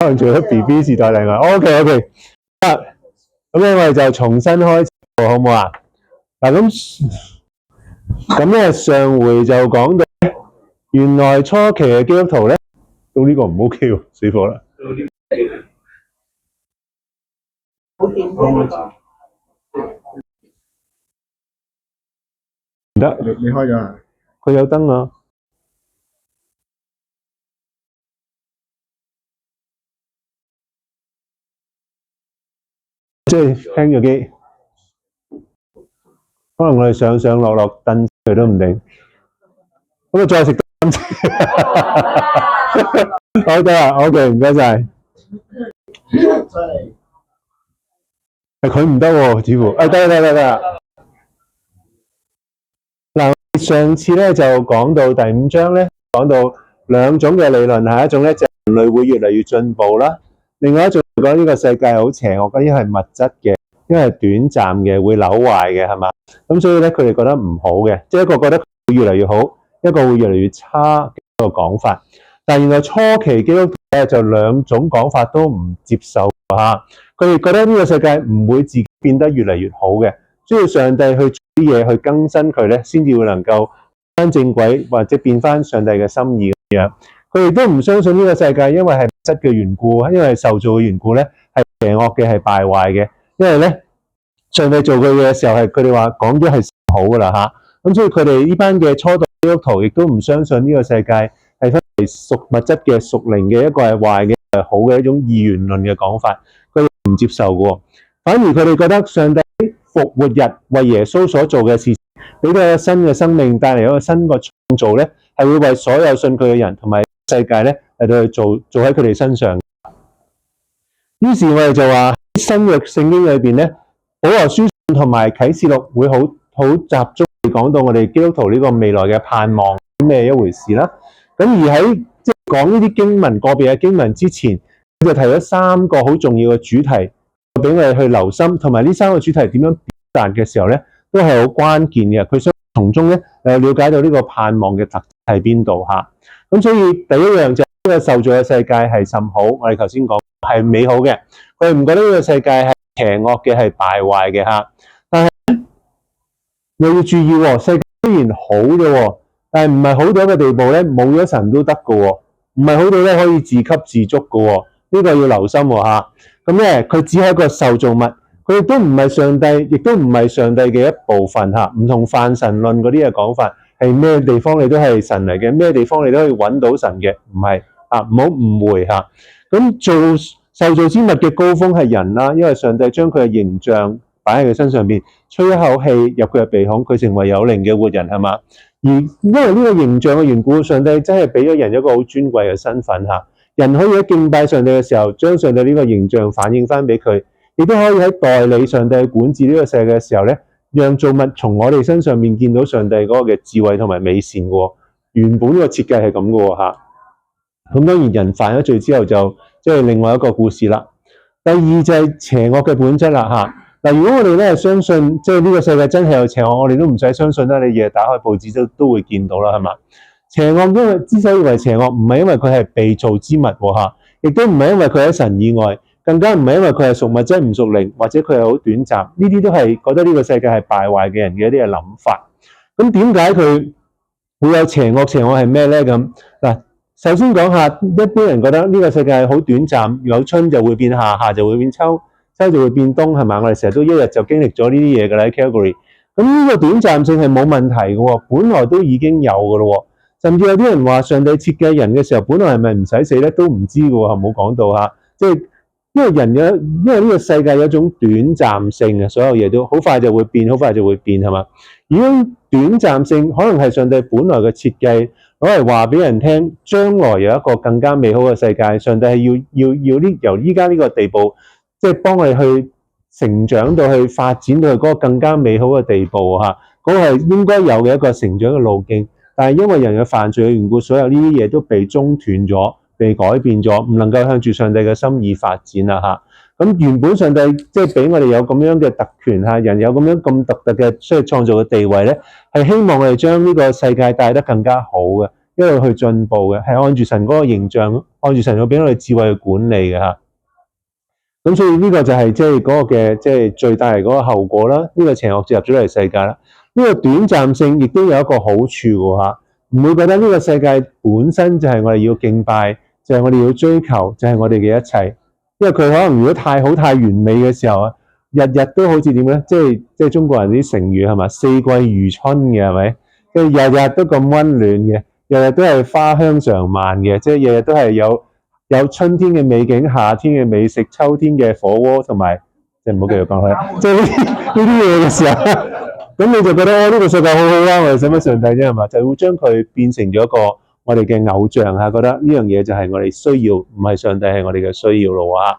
可能做咗 BB 時代例外。OK， 咁咧我哋就重新開始，好唔好啊？嗱，咁咧上回就講到，原來初期嘅基督徒咧，到呢個唔 OK 喎，死火啦！唔得，你開咗啊？佢有燈啊！即係聽咗機，可能我哋上上落落蹬佢都唔定。咁啊，再食3次。好得啦 ，OK， 唔該晒。係佢唔得喎，似乎得。嗱，上次咧就講到第5章咧，講到兩種嘅理論，係一種咧就人類會越嚟越進步啦，另外一種講呢個世界好邪惡，因為係物質嘅，因為係短暫嘅，會扭壞嘅，係嘛？咁所以咧佢哋覺得唔好嘅，即係一個覺得會越嚟越好，一個會越嚟越差嘅一個講法。但原來初期基督徒咧就兩種講法都唔接受嚇，佢哋覺得呢個世界唔會自己變得越嚟越好嘅，需要上帝去做啲嘢去更新佢咧，先至會能夠翻正軌或者變翻上帝嘅心意咁樣。佢哋都唔相信呢個世界因為係物質嘅緣故，因為係受造嘅緣故咧係邪惡嘅，係敗壞嘅。因為咧上帝做佢嘅時候係佢哋話講咗係好噶啦嚇，咁所以佢哋呢班嘅初代基督徒亦都唔相信呢個世界係分為屬物質嘅、屬靈嘅，一個係壞嘅，一個係好嘅，一種二元論嘅講法，佢哋唔接受嘅。反而佢哋覺得上帝復活日為耶穌所做嘅事情，俾佢一個新嘅生命，帶嚟一個新嘅創造咧，係會為所有信佢嘅人同埋世界咧嚟到去做喺佢哋身上。於是我哋就話新約聖經裏邊咧，保羅書信同埋啟示錄會好集中地講到我哋基督徒呢個未來嘅盼望咩一回事啦。咁而喺即係講呢啲經文個別嘅經文之前，就提咗3個好重要嘅主題俾我哋去留心，同埋呢3個主題點樣表達嘅時候咧，都係好關鍵嘅。佢想從中咧了解到呢個盼望嘅特質喺邊度嚇。咁所以第一樣就係呢個受造嘅世界係甚好，我哋頭先講係美好嘅，佢哋唔覺得呢個世界係邪惡嘅，係敗壞嘅嚇。但係又要注意喎，世界雖然好嘅，但係唔係好到一個地步咧，冇咗神都得嘅喎，唔係好到咧可以自給自足嘅喎，呢個要留心喎嚇。咁咧佢只係一個受造物，佢亦都唔係上帝，亦都唔係上帝嘅一部分嚇。唔同泛神論嗰啲嘅講法，係咩地方你都係神嚟嘅，咩地方你都可以揾到神嘅，唔係啊，唔好誤會嚇。咁做受造之物嘅高峰係人啦，因為上帝將佢嘅形象擺喺佢身上邊，吹一口氣入佢嘅鼻孔，佢成為有靈嘅活人係嘛。而因為呢個形象嘅緣故，上帝真係俾咗人一個好尊貴嘅身份嚇。人可以喺敬拜上帝嘅時候，將上帝呢個形象反映翻俾佢，亦都可以喺代理上帝管治呢個世界嘅時候咧，讓造物從我哋身上面見到上帝嗰個嘅智慧同埋美善嘅喎。原本個設計係咁嘅喎嚇。咁當然人犯咗罪之後就即係另外一個故事啦。第二就係邪惡嘅本質啦嚇。嗱，如果我哋咧相信即係呢個世界真係有邪惡，我哋都唔使相信啦。你日日打開報紙都會見到啦，係嘛？邪惡因為之所以為邪惡，唔係因為佢係被造之物喎嚇，亦都唔係因為佢喺神以外，更加唔係因為佢係屬物質唔屬靈，或者佢係好短暫。呢啲都係覺得呢個世界係敗壞嘅人嘅一啲嘅諗法。咁點解佢會有邪惡？邪惡係咩咧？咁嗱，首先講下一般人覺得呢個世界好短暫，有春就會變夏，夏就會變秋，秋就會變冬，係嘛？我哋成日都一日就經歷咗呢啲嘢㗎啦。喺 Calgary， 咁呢個短暫性係冇問題嘅喎，本來都已經有㗎咯喎。甚至有啲人話上帝設計人嘅時候，本來係咪唔使死咧都唔知嘅喎，冇講到嚇。即係因為呢個世界有一種短暫性啊，所有嘢都好快就會變，好快就會變係嘛？而種短暫性可能係上帝本來嘅設計，攞嚟話俾人聽，將來有一個更加美好嘅世界。上帝係要由依家呢個地步，即係幫我哋去成長到去發展到去嗰個更加美好嘅地步嚇。嗰個係應該有嘅一個成長嘅路徑。但係因為人嘅犯罪嘅緣故，所有呢啲嘢都被中斷咗、被改變咗，唔能夠向住上帝嘅心意發展啦嚇。咁原本上帝即係俾我哋有咁樣嘅特權嚇，人有咁樣咁獨特嘅需要創造嘅地位咧，係希望我哋將呢個世界帶得更加好嘅，一路去進步嘅，係按住神嗰個形象，按住神要俾我哋智慧去管理嘅嚇。咁所以呢個就係即係嗰個嘅即係最帶嚟嗰個後果啦。呢個邪惡進入咗嚟世界啦。呢個短暫性亦都有一個好處嘅嚇，唔會覺得呢個世界本身就係我哋要敬拜，就係我哋要追求，就係我哋嘅一切。因為佢可能如果太好太完美嘅時候啊，日日都好似點咧？即係中國人啲成語係嘛？四季如春嘅係咪？跟住日日都咁溫暖嘅，日日都係花香常漫嘅，即係日日都係有春天嘅美景、夏天嘅美食、秋天嘅火鍋，同埋即係唔好繼續講佢，即係呢啲嘢嘅時候，咁你就覺得呢個世界好好啦，我哋使乜上帝啫係嘛？就會將佢變成咗一個我哋嘅偶像嚇，覺得呢樣嘢就係我哋需要，唔係上帝係我哋嘅需要咯啊！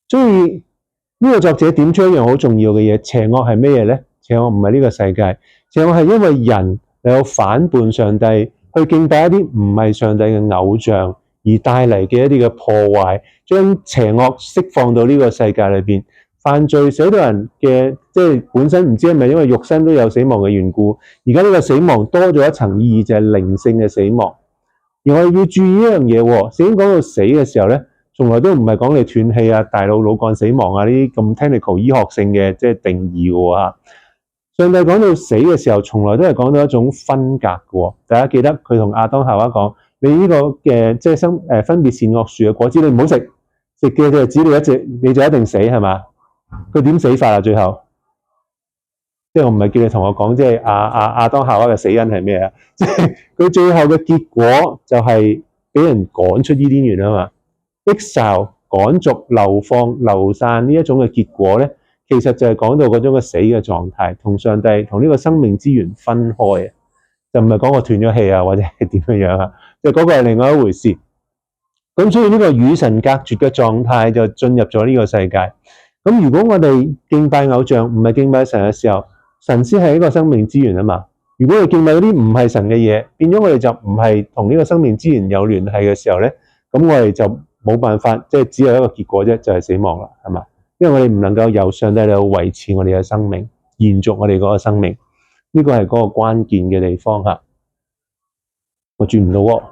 所以呢個作者點出一樣好重要嘅嘢，邪惡係咩嘢咧？邪惡唔係呢個世界，邪惡係因為人有反叛上帝，去敬拜一啲唔係上帝嘅偶像，而帶嚟嘅一啲嘅破壞，將邪惡釋放到呢個世界裏邊，犯罪使到人嘅即係本身唔知係咪因為肉身都有死亡嘅緣故，而家呢個死亡多咗一層意義，就係靈性嘅死亡。而我哋要注意一樣嘢喎，聖經講到死嘅時候咧，從來都唔係講你斷氣啊、大腦腦幹死亡啊呢啲咁 technical 醫學性嘅即係定義嘅喎。上帝講到死嘅時候，從來都係講到一種分隔嘅喎。大家記得佢同亞當夏娃講：你呢個嘅即係分別善惡樹嘅果子，你唔好食，食嘅就只你就一定死係嘛？佢點死法啊？最後，即係我唔係叫你同我講，即係亞當夏娃嘅死因係咩啊？即係佢最後嘅結果就係俾人趕出伊甸園啊嘛。exile 趕逐、流放、流散呢一種嘅結果咧，其實就係講到嗰種嘅死嘅狀態，同上帝同呢個生命之源分開，就唔係講我斷咗氣啊，或者係點樣啊，就嗰個係另外一回事。咁所以呢個與神隔絕嘅狀態就進入咗呢個世界。咁如果我哋敬拜偶像唔係敬拜神嘅時候，神先係一個生命之源啊嘛。如果我哋敬拜嗰啲唔係神嘅嘢，變咗我哋就唔係同呢個生命之源有聯繫嘅時候咧，咁我哋就冇辦法，即係只有一個結果啫，就係死亡啦，係嘛？因為我哋唔能夠由上帝嚟維持我哋嘅生命，延續我哋嗰個生命，呢個係嗰個關鍵嘅地方嚇。我轉唔到喎。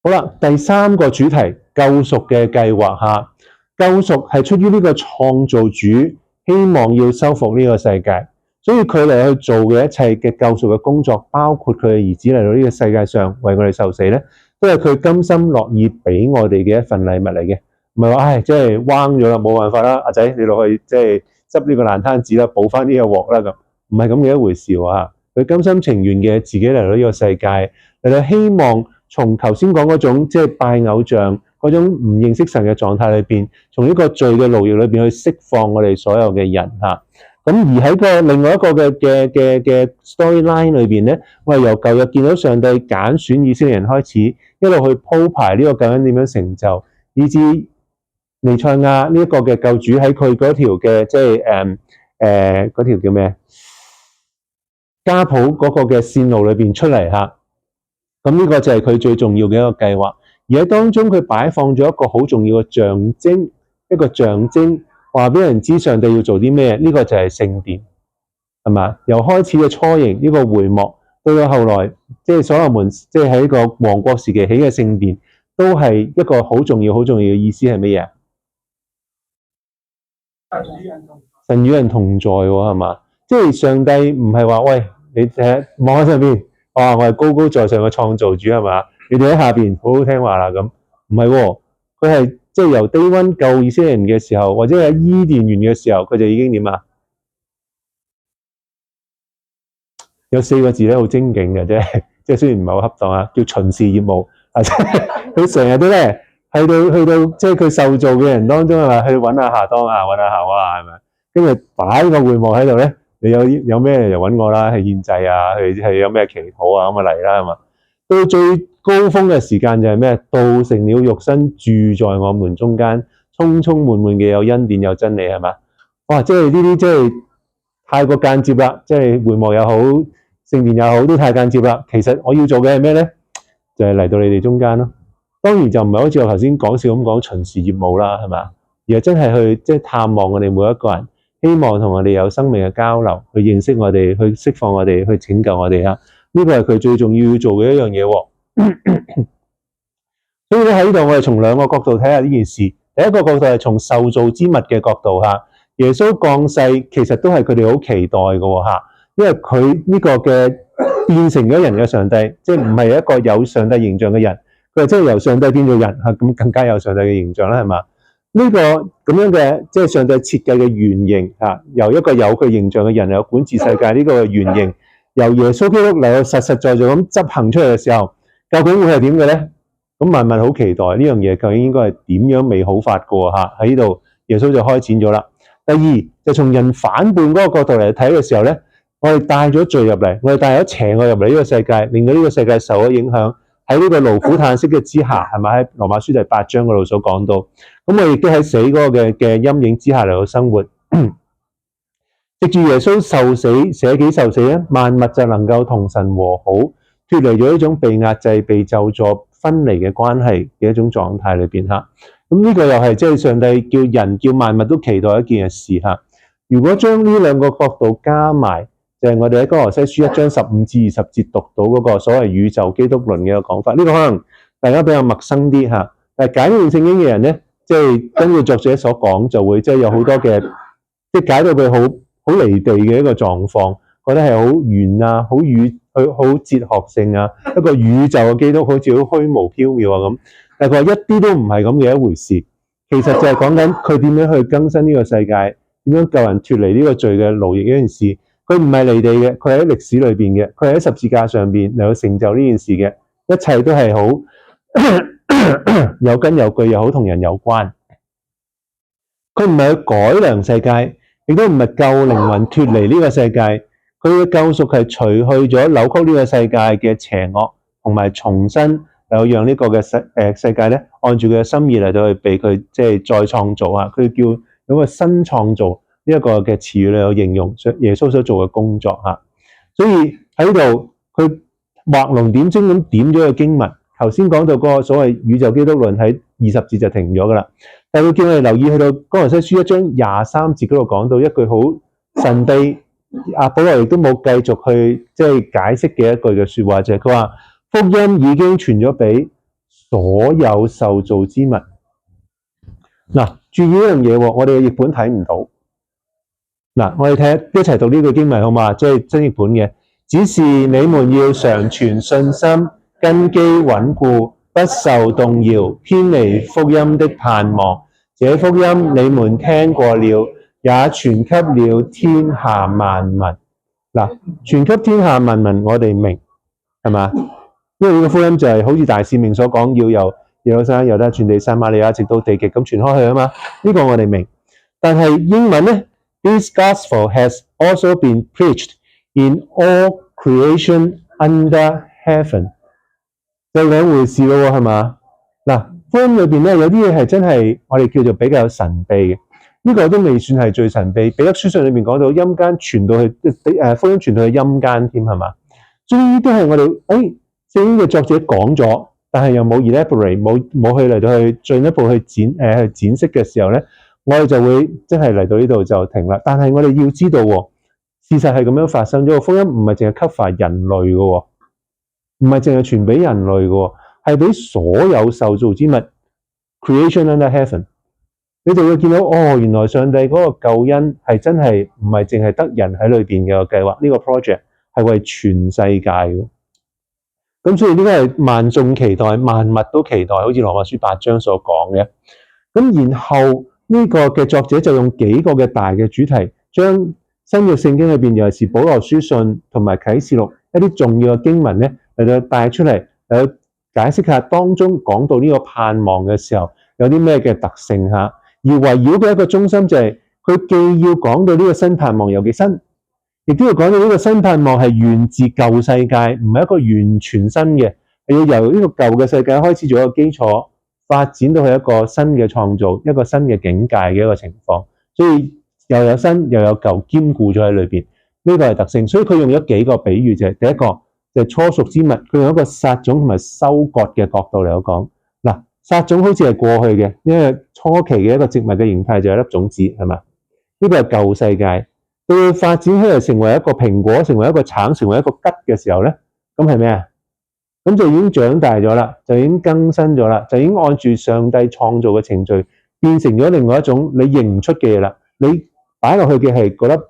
好啦，第三個主題，救贖嘅計劃嚇。救贖係出於呢個創造主希望要修復呢個世界，所以佢嚟去做嘅一切嘅救贖嘅工作，包括佢嘅兒子嚟到呢個世界上為我哋受死咧，都係佢甘心樂意俾我哋嘅一份禮物嚟嘅。唔係話即係彎咗啦，冇辦法啦，阿仔你落去即係執呢個爛攤子啦，補翻呢個鑊啦咁，唔係咁嘅一回事喎。佢甘心情願嘅自己嚟到呢個世界，嚟到希望從頭先講嗰種即係拜偶像嗰種唔認識神嘅狀態裏邊，從呢個罪嘅奴役裏邊去釋放我哋所有嘅人嚇。咁而喺另外一個嘅 storyline 裏邊咧，我哋由舊約見到上帝揀選以色列人開始，一路去鋪排呢個救恩點樣成就，以至彌賽亞呢一個嘅救主喺佢嗰條嘅即係嗰條叫咩？家譜嗰個嘅線路裏邊出嚟嚇。咁呢個就係佢最重要嘅一個計劃，而喺當中佢擺放咗一個好重要嘅象徵，一個象徵話俾人知上帝要做啲咩。呢個就係聖殿，係嘛？由開始嘅雛形呢個會幕，到後來即係所羅門即係喺一個王國時期起嘅聖殿，都係一個好重要嘅意思係乜嘢？神與人同在喎，係嘛？即係上帝唔係話喂，你睇望喺上邊。我係高高在上嘅創造主係嘛？你哋喺下邊好好聽話啦咁，唔係喎，佢係即係由低溫救以色列人嘅時候，或者喺伊甸園嘅時候，佢就已經點啊？有4個字咧，好精警嘅啫，即係雖然唔係好恰當啊，叫巡視業務。佢成日都咧去到即係佢受造嘅人當中係嘛，去揾下夏當啊，揾下夏娃係咪？跟住擺個會幕喺度咧。你有咩就揾我啦，去獻祭啊，去有咩祈禱啊咁啊嚟啦，係嘛？到最高峰嘅時間就係咩？道成了肉身，住在我們中間，充充滿滿嘅有恩典有真理，係嘛？哇！即係呢啲即係太過間接啦，即係會幕又好，聖殿又好，都太間接啦。其實我要做嘅係咩咧？就係嚟到你哋中間咯。當然就唔係好似我頭先講笑咁講巡視業務啦，係嘛？而係真係去即係探望我哋每一個人。希望同我哋有生命嘅交流，去認識我哋，去釋放我哋，去拯救我哋啊！呢個係佢最重要做嘅一樣嘢喎。所以咧喺呢度我哋從兩個角度睇下呢件事。第一個角度係從受造之物嘅角度嚇，耶穌降世其實都係佢哋好期待嘅喎嚇，因為佢呢個嘅變成咗人嘅上帝，即係唔係一個有上帝形象嘅人，佢係真係由上帝變做人嚇，咁更加有上帝嘅形象啦，係嘛？呢個咁樣嘅即係上帝設計嘅原型嚇，由一個有佢形象嘅人有管治世界呢個原型，由耶穌基督嚟到實實在在咁執行出嚟嘅時候，究竟會係點嘅咧？咁萬物好期待呢樣嘢究竟應該係點樣美好法過嚇？喺呢度耶穌就開展咗啦。第二就從人反叛嗰個角度嚟睇嘅時候咧，我哋帶咗罪入嚟，我哋帶咗邪惡入嚟呢個世界，令到呢個世界受咗影響。喺呢個勞苦嘆息嘅之下，係咪喺羅馬書第8章嗰度所講到？咁我亦都喺死嗰個嘅陰影之下嚟到生活。藉住耶穌受死、捨己受死咧，萬物就能夠同神和好，脫離咗呢種被壓制、被咒詛、分離嘅關係嘅一種狀態裏邊嚇。咁呢個又係即係上帝叫人叫萬物都期待一件嘅事嚇。如果將呢兩個角度加埋，就係我哋喺哥羅西書1章15至20節讀到嗰個所謂宇宙基督論嘅一個講法。呢個可能大家比較陌生啲嚇，但係解呢段聖經嘅人咧，即係根據作者所講，就會即係有好多嘅即係解到佢好離地嘅一個狀況，覺得係好圓啊，好哲學性啊，一個宇宙嘅基督好似好虛無縹緲啊咁。但係佢話一啲都唔係咁嘅一回事，其實就係講緊佢點樣去更新呢個世界，點樣救人脫離呢個罪嘅奴役呢件事。佢唔係離地嘅，佢係喺歷史裏邊嘅，佢係喺十字架上邊嚟到成就呢件事嘅，一切都係好有根有據，又好同人有關。佢唔係去改良世界，亦都唔係救靈魂脫離呢個世界。佢嘅救贖係除去咗扭曲呢個世界嘅邪惡，同埋重新嚟到讓呢個嘅世界咧，按住佢嘅心意嚟到去被佢即係再創造啊！佢叫有個新創造。呢一個嘅詞語嚟有形容耶穌所做嘅工作嚇，所以喺度佢畫龍點睛咁點咗個經文。頭先講到嗰個所謂宇宙基督論喺20節就停咗噶啦，但係佢叫我哋留意去到哥羅西書1章23節嗰度講到一句好神秘，阿保羅亦都冇繼續去即係解釋嘅一句嘅説話，就係佢話福音已經傳咗俾所有受造之物。嗱，注意一樣嘢喎，我哋嘅譯本睇唔到。嗱，我哋睇一齊讀呢句經文好嘛？即係真譯本嘅，只是你們要常存信心，根基穩固，不受動搖，偏離福音的盼望。這福音你們聽過了，也傳給了天下萬民。嗱，傳給天下萬民，我哋明係嘛？因為呢個福音就係好似大使命所講，要由耶路撒冷由得全地撒瑪利亞直到地極咁傳開去啊嘛。呢個我哋明，但係英文咧？This gospel has also been preached in all creation under heaven。有兩回事咯，係嘛？嗱，福音裏邊咧有啲嘢係真係我哋叫做比較神秘嘅，呢個都未算係最神秘。彼得書信裏面講到陰間傳到去福音傳到去陰間添，係嘛？所以呢啲都係我哋聖經嘅作者講咗，但係又冇 elaborate， 冇去嚟到去進一步去展釋嘅時候咧。我哋就會真係嚟到呢度就停啦。但係我哋要知道，事實係咁樣發生咗。福音唔係淨係 cover 人類嘅，唔係淨係傳俾人類嘅，係俾所有受造之物 creation under heaven。你就會見到原來上帝嗰個救恩係真係唔係淨係得人喺裏邊嘅計劃。呢個 project 係為全世界嘅。咁所以呢個係萬眾期待，萬物都期待，好似羅馬書8章所講嘅。咁然後呢個嘅作者就用幾個嘅大嘅主題，將新約聖經裏邊尤其是保羅書信同埋啟示錄一啲重要嘅經文咧嚟到帶出嚟，嚟到解釋下當中講到呢個盼望嘅時候有啲咩嘅特性嚇。而圍繞嘅一個中心就係佢既要講到呢個新盼望有幾新，亦都要講到呢個新盼望係源自舊世界，唔係一個完全新嘅，係要由呢個舊嘅世界開始做一個基礎。發展到去一個新嘅創造，一個新嘅境界嘅一個情況，所以又有新又有舊兼顧咗喺裏邊，呢個係特性。所以佢用咗幾個比喻，就係第一個就係初熟之物，佢用一個撒種同埋收割嘅角度嚟講。嗱，撒種好似係過去嘅，因為初期嘅一個植物嘅形態就係一粒種子，係嘛？呢個係舊世界。到發展起嚟成為一個蘋果，成為一個橙，成為一個桔嘅時候咧，咁係咩啊？咁就已經長大咗啦，就已經更新咗啦，就已經按住上帝創造嘅程序，變成咗另外一種你認唔出嘅嘢啦。你擺落去嘅係覺得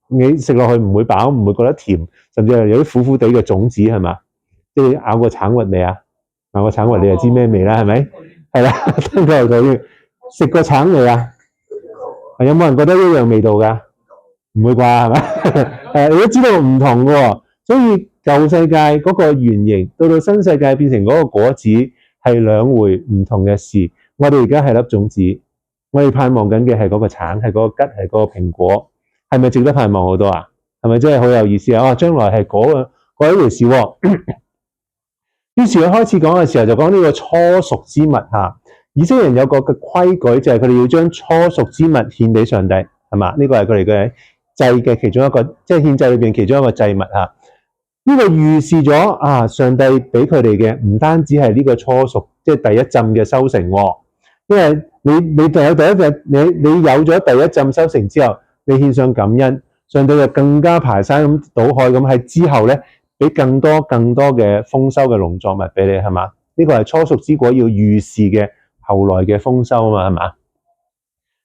你食落去唔會飽，唔會覺得甜，甚至係有啲苦苦地嘅種子係嘛？即係咬過橙核未啊？咬過橙核你就知咩味啦，係咪？係啦，聽過佢食過橙未啊？有冇人覺得一樣味道㗎？唔會啩係咪？你都知道唔同嘅喎，所以舊世界嗰個原型到到新世界變成嗰個果子係兩回唔同嘅事。我哋而家係粒種子，我哋盼望緊嘅係嗰個橙，係嗰個桔，係嗰個蘋果，係咪值得盼望好多啊？係咪真係好有意思啊？將來係嗰一回事喎。於是佢開始講嘅時候就講呢個初熟之物嚇。以色列人有個嘅規矩就係佢哋要將初熟之物獻俾上帝，係嘛？呢個係佢哋嘅祭嘅其中一個，即係獻祭裏邊其中一個祭物嚇。呢個預示咗上帝俾佢哋嘅唔單止係呢個初熟，即係第一浸嘅收成喎。因為你就有第一隻，你有咗第一浸收成之後，你獻上感恩，上帝就更加排山咁倒海咁喺之後咧，俾更多嘅豐收嘅農作物俾你，係嘛？呢個係初熟之果要預示嘅後來嘅豐收啊嘛，係嘛？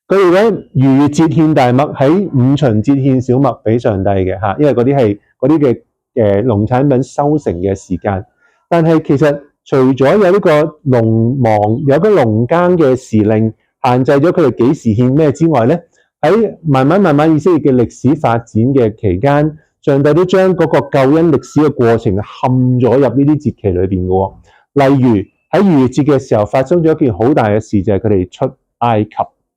佢哋咧逾越節獻大麥，喺五旬節獻小麥俾上帝嘅嚇，因為嗰啲係嗰啲嘅農產品收成嘅時間。但係其實除咗有呢個農忙，有個農耕嘅時令限制咗佢哋幾時獻咩之外咧，喺慢慢以色列嘅歷史發展嘅期間，上帝都將嗰個救恩歷史嘅過程嵌咗入呢啲節期裏邊嘅喎。例如喺逾越節嘅時候發生咗一件好大嘅事，就係佢哋出埃及，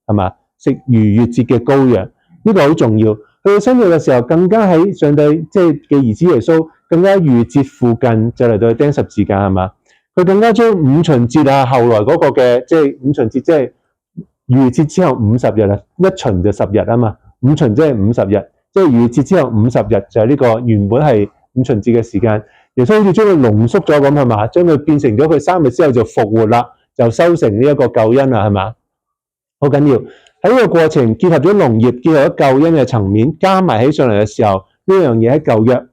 係嘛？食逾越節嘅羔羊，呢個好重要。去到新約嘅時候，更加喺上帝即係嘅兒子耶穌，更加逾越節附近就嚟到去釘十字架，係嘛？佢更加將五旬節後來嗰個嘅即係五旬節，即係逾越節之後50日啦，一旬就10日啊嘛，五旬即係50日，即係逾越節之後50日就係呢個原本係五旬節嘅時間。耶穌好似將佢濃縮咗咁，係嘛？將佢變成咗佢3日之後就復活啦，就收成呢一個救恩啦，係嘛？好緊要喺呢個過程結合咗農業，結合咗救恩嘅層面，加埋起上嚟嘅時候，呢樣嘢喺舊約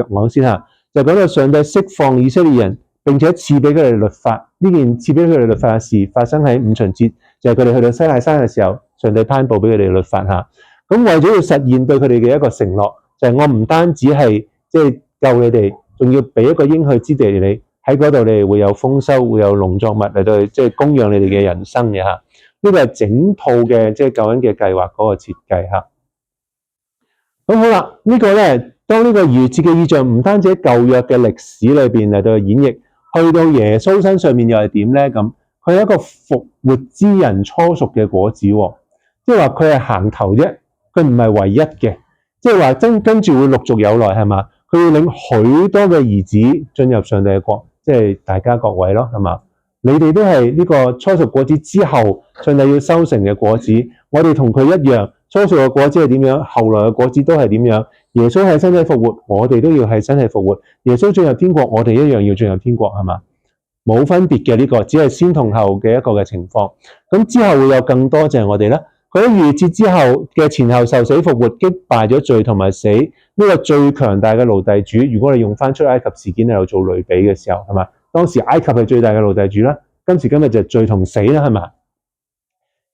講先嚇，就講到上帝釋放以色列人，並且賜俾佢哋律法。呢件賜俾佢哋律法嘅事發生喺五旬節，就係佢哋去到西奈山嘅時候，上帝頒布俾佢哋律法嚇。咁為咗要實現對佢哋嘅一個承諾，就係我唔單止係即係救你哋，仲要俾一個應許之地你喺嗰度，你哋會有豐收，會有農作物嚟到即係供養你哋嘅人生嘅嚇。呢個係整套嘅即係救恩嘅計劃嗰個設計嚇。咁好啦，呢個咧，當呢個逾越節嘅意象唔單止喺舊約嘅歷史裏邊嚟到演繹，去到耶穌身上面又係點咧？咁佢係一個復活之人初熟嘅果子喎，即係話佢係行頭啫，佢唔係唯一嘅，即係話跟住會陸續有來係嘛？佢要領許多嘅兒子進入上帝嘅國，即係大家各位咯，係嘛？你哋都係呢個初熟果子之後，上帝要收成嘅果子。我哋同佢一樣，初熟嘅果子係點樣，後來嘅果子都係點樣。耶穌係身體復活，我哋都要係身體復活。耶穌進入天國，我哋一樣要進入天國，係嘛？冇分別嘅呢個，只係先同後嘅一個嘅情況。咁之後會有更多就係我哋啦。佢喺逾越節之後嘅前後受死復活，擊敗咗罪同埋死，呢個最強大嘅奴隸主。如果你用翻出埃及事件喺度做類比嘅時候，係嘛？當時埃及係最大嘅奴隸主啦，今時今日就係罪同死啦，係嘛？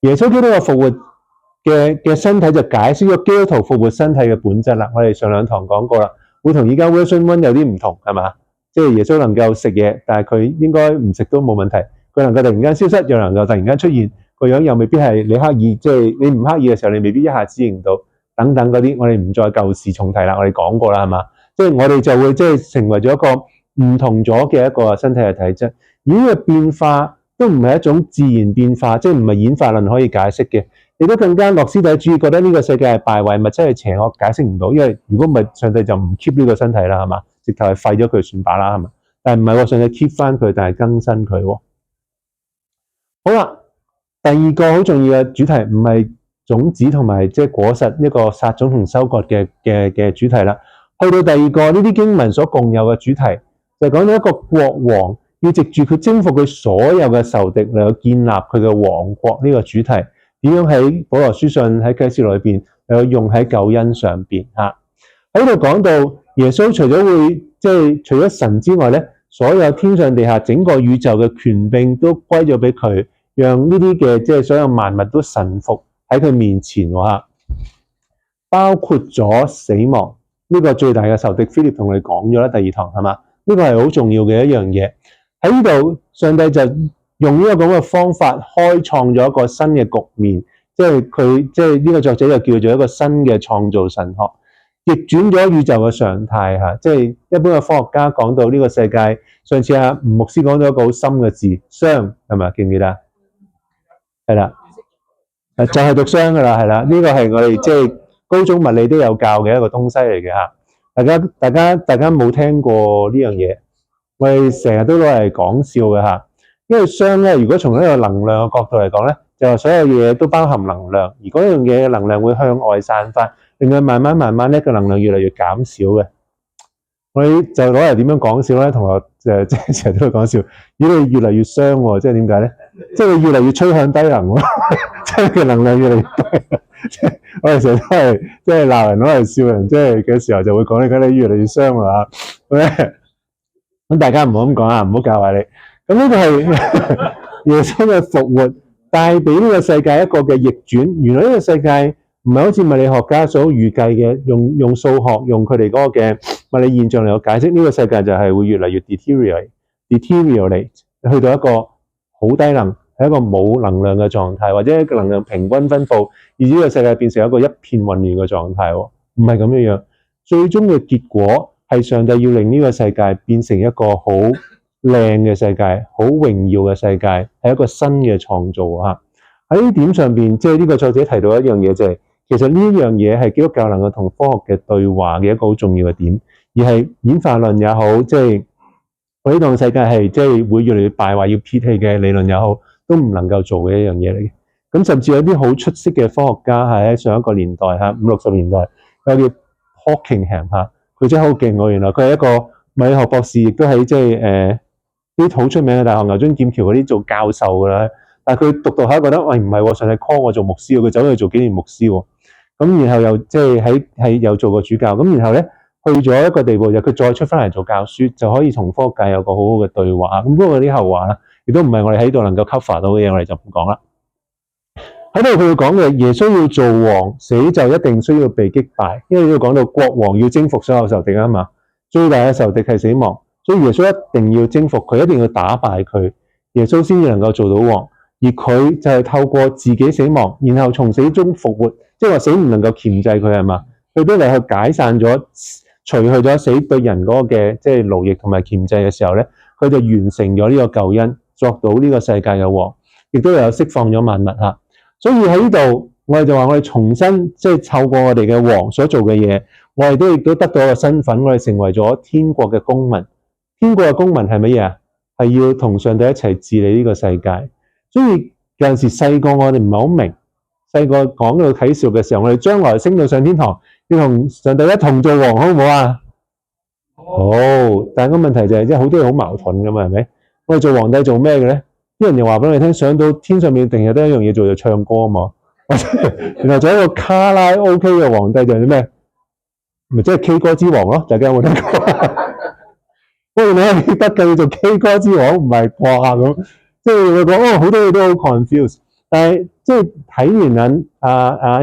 耶穌基督嘅復活嘅身體就解釋咗基督徒復活身體嘅本質啦。我哋上兩堂講過啦，會同而家 version 1有啲唔同，係嘛？即係耶穌能夠食嘢，但係佢應該唔食都冇問題。佢能夠突然間消失，又能夠突然間出現，個樣又未必係你刻意，即係你唔刻意嘅時候，你未必一下子認到。等等嗰啲，我哋唔再舊事重提啦。我哋講過啦，係嘛？即係我哋就會即係成為咗一個唔同咗嘅一個身體嘅體質，而呢個變化都唔係一種自然變化，即係唔係演化論可以解釋嘅，亦都更加諾斯底主義覺得呢個世界係敗壞，物質係邪惡，解釋唔到，因為如果唔係上帝就唔 keep 呢個身體啦，係嘛？直頭係廢咗佢算罷啦，係嘛？但係唔係喎，上帝 keep 翻佢，但係更新佢喎。好啦，第二個好重要嘅主題唔係種子同埋即係果實一個撒種同收割嘅主題啦，去到第二個呢啲經文所共有嘅主題。就講到一個國王要藉住佢征服佢所有嘅仇敵嚟到建立佢嘅王國呢個主題，點樣喺保羅書信喺啟示錄裏邊有用喺救恩上邊嚇。喺度講到耶穌除咗會除咗神之外咧，所有天上地下整個宇宙嘅權柄都歸咗俾佢，讓呢啲嘅所有萬物都臣服喺佢面前嚇，包括咗死亡呢個最大嘅仇敵。Philip 同你講咗啦，第二堂係嘛？呢個係好重要嘅一樣嘢。喺呢度上帝就用呢個咁嘅方法開創咗一個新嘅局面，佢呢個作者就叫做一個新嘅創造神學。逆轉咗宇宙嘅常態嚇，一般嘅科學家講到呢個世界，上次吳牧師講咗一個好深嘅字，熵係咪？記唔記得？係啦，就係讀熵噶啦，係啦，呢個係我哋高中物理都有教嘅一個東西嚟嘅嚇。大家冇聽過呢樣嘢，我哋成日都攞嚟講笑嘅嚇。因為熵咧，如果從一個能量嘅角度嚟講咧，就係所有嘢都包含能量，而嗰樣嘢嘅能量會向外散發。令佢慢慢咧個能量越嚟越減少嘅，我哋就攞嚟點樣講笑咧？同學成日都會講笑，如果你越嚟越傷喎，即係點解咧？即係你越嚟越趨向低能喎，即係佢能量越嚟越低。我哋成日都係鬧人攞嚟笑人，嘅時候就會講你越嚟越傷啊！咁大家唔好咁講啊，唔好教壞你。咁呢個係耶穌嘅復活帶俾呢個世界一個嘅逆轉。原來呢個世界唔係好似物理學家所預計嘅，用數學用佢哋嗰個嘅物理現象嚟解釋呢個世界就係會越嚟越 deteriorate 去到一個好低能，係一個冇能量嘅狀態，或者一個能量平均分佈，而呢個世界變成一個一片混亂嘅狀態。唔係咁樣，最終嘅結果係上帝要令呢個世界變成一個好靚嘅世界，好榮耀嘅世界，係一個新嘅創造嚇。喺呢點上邊，呢個作者提到一樣嘢就係。其實呢樣嘢係基督教能夠同科學嘅對話嘅一個好重要嘅點，而係演化論也好，我呢個世界係會越嚟越敗壞要撇棄嘅理論也好，都唔能夠做嘅一樣嘢嚟嘅。咁甚至有啲好出色嘅科學家係喺上一個年代嚇50-60年代，有叫 Hockingham 嚇，佢真係好勁喎！原來佢係一個物理學博士，亦都喺啲好出名嘅大學牛津劍橋嗰啲做教授㗎啦。但係佢讀下覺得，喂唔係喎，上帝 call 我做牧師喎，佢走去做幾年牧師喎。咁然後又喺又做過主教，咁然後咧去咗一個地步，就佢再出翻嚟做教書，就可以同科學界有個好好嘅對話。咁不過啲後話啦，亦都唔係我哋喺度能夠 cover 到嘅嘢，我哋就唔講啦。喺度佢講嘅耶穌要做王，死就一定需要被擊敗，因為要講到國王要征服所有仇敵啊嘛。最大嘅仇敵係死亡，所以耶穌一定要征服佢，一定要打敗佢，耶穌先至能夠做到王。而佢就係透過自己死亡，然後從死中復活，即係話死唔能夠鉗制佢係嘛？佢都嚟去解散咗，除去咗死對人嗰個嘅奴役同埋鉗制嘅時候咧，佢就完成咗呢個救恩，作到呢個世界嘅王，亦都有釋放咗萬物嚇。所以喺呢度，我哋就話我哋重新透過我哋嘅王所做嘅嘢，我哋都亦都得到一個身份，我哋成為咗天國嘅公民。天國嘅公民係乜嘢啊？係要同上帝一齊治理呢個世界。所以有陣時細個我哋唔係好明，細個講到啟示錄嘅時候，我哋將來升到上天堂，要同上帝一同做王，好唔好啊？好，但係個問題就係好多嘢好矛盾㗎嘛，係咪？我哋做皇帝做咩嘅咧？啲人又話俾你聽，上到天上面定係得一樣嘢做，就唱歌啊嘛。然後做一個卡拉 OK 嘅皇帝就係咩？咪即係 K 歌之王咯，大家有冇聽過？喂，你係得嘅，要做 K 歌之王唔係啩咁？你講好多嘢都好 confuse， 但係睇完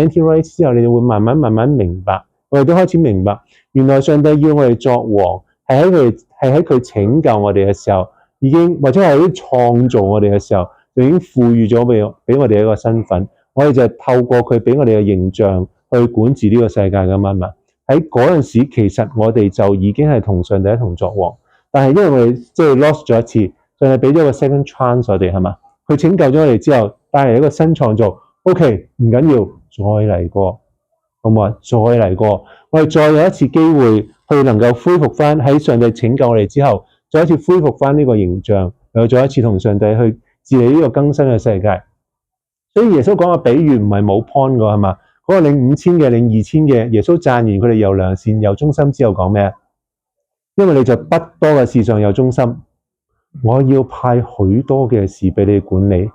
N.T. Wright 之後，你就會慢慢明白，我哋都開始明白，原來上帝要我哋作王，係喺佢拯救我哋嘅時候，已經或者係啲創造我哋嘅時候，就已經賦予咗俾我哋一個身份，我哋就透過佢俾我哋嘅形象去管治呢個世界嘅萬物。喺嗰陣時，其實我哋就已經係同上帝一同作王，但係因為我哋lost 咗一次。上帝俾咗個 second chance 我哋係嘛？佢拯救咗我哋之後，帶嚟一個新創造。OK， 唔緊要，再嚟過，好唔好啊？再嚟過，我哋再有一次機會去能夠恢復翻喺上帝拯救我哋之後，再一次恢復翻呢個形象，又再一次同上帝去治理呢個更新嘅世界。所以耶穌講嘅比喻唔係冇 point 㗎係嘛？嗰個領5000嘅、領2000嘅，耶穌讚完佢哋又良善又忠心之後講咩啊？因為你就不多嘅事上有忠心。我要派許多嘅事俾你管理，